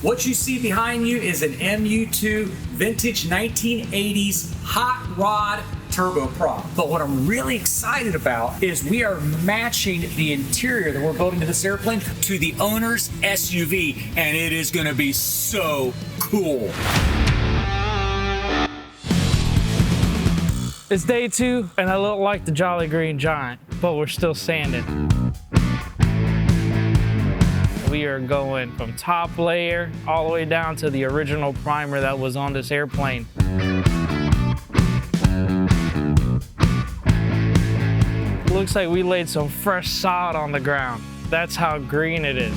What you see behind you is an MU-2 vintage 1980s hot rod turboprop. But what I'm really excited about is we are matching the interior that we're building to this airplane to the owner's SUV, and it is gonna be so cool. It's day 2, and I look like the Jolly Green Giant, but we're still sanding. We are going from top layer all the way down to the original primer that was on this airplane. Looks like we laid some fresh sod on the ground. That's how green it is.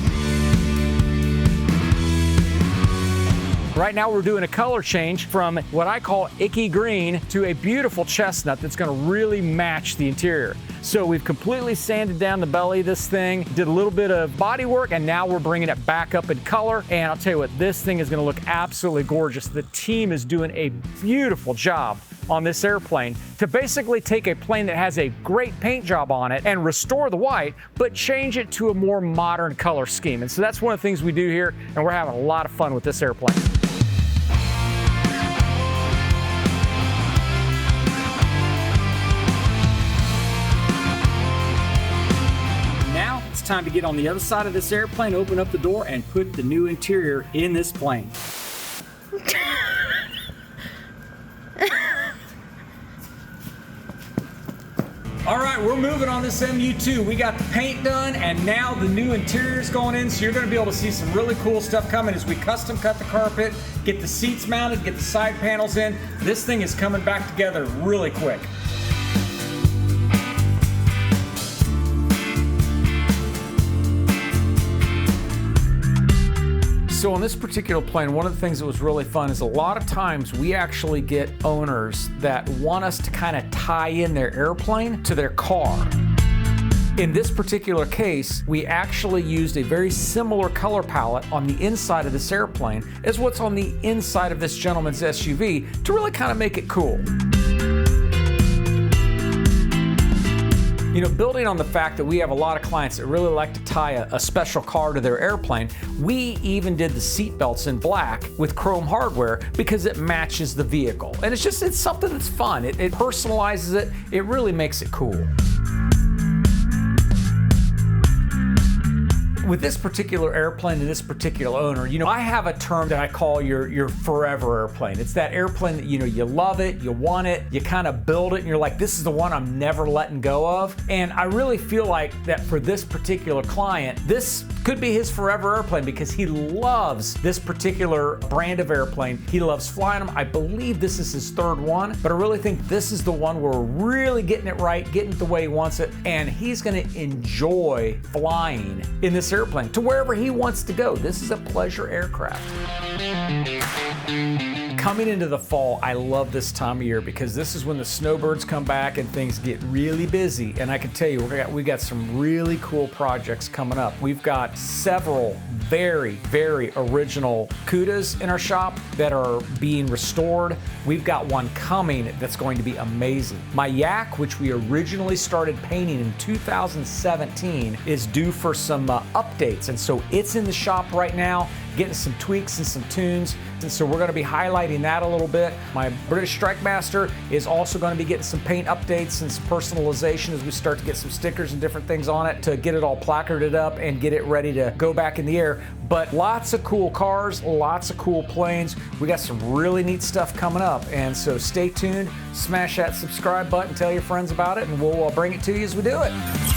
Right now we're doing a color change from what I call icky green to a beautiful chestnut that's gonna really match the interior. So we've completely sanded down the belly of this thing, did a little bit of body work, and now we're bringing it back up in color. And I'll tell you what, this thing is gonna look absolutely gorgeous. The team is doing a beautiful job on this airplane to basically take a plane that has a great paint job on it and restore the white, but change it to a more modern color scheme. And so that's one of the things we do here, and we're having a lot of fun with this airplane. Time to get on the other side of this airplane, open up the door, and put the new interior in this plane. All right, we're moving on this MU-2. We got the paint done, and now the new interior is going in, so you're gonna be able to see some really cool stuff coming as we custom cut the carpet, get the seats mounted, get the side panels in. This thing is coming back together really quick. So on this particular plane, one of the things that was really fun is a lot of times we actually get owners that want us to kind of tie in their airplane to their car. In this particular case, we actually used a very similar color palette on the inside of this airplane as what's on the inside of this gentleman's SUV to really kind of make it cool. You know, building on the fact that we have a lot of clients that really like to tie a special car to their airplane, we even did the seat belts in black with chrome hardware because it matches the vehicle. And it's something that's fun. It personalizes it. It really makes it cool. With this particular airplane and this particular owner, you know, I have a term that I call your forever airplane. It's that airplane that, you know, you love it, you want it, you kind of build it, and you're like, this is the one I'm never letting go of. And I really feel like that for this particular client, this could be his forever airplane because he loves this particular brand of airplane. He loves flying them. I believe this is his 3rd one, but I really think this is the one where we're really getting it right, getting it the way he wants it, and he's gonna enjoy flying in this airplane to wherever he wants to go. This is a pleasure aircraft. Coming into the fall, I love this time of year because this is when the snowbirds come back and things get really busy. And I can tell you, we got some really cool projects coming up. We've got several very, very original Cudas in our shop that are being restored. We've got one coming that's going to be amazing. My Yak, which we originally started painting in 2017, is due for some updates. And so it's in the shop right now, getting some tweaks and some tunes. And so we're gonna be highlighting that a little bit. My British Strike Master is also gonna be getting some paint updates and some personalization as we start to get some stickers and different things on it to get it all placarded up and get it ready to go back in the air. But lots of cool cars, lots of cool planes. We got some really neat stuff coming up. And so stay tuned, smash that subscribe button, tell your friends about it, and we'll bring it to you as we do it.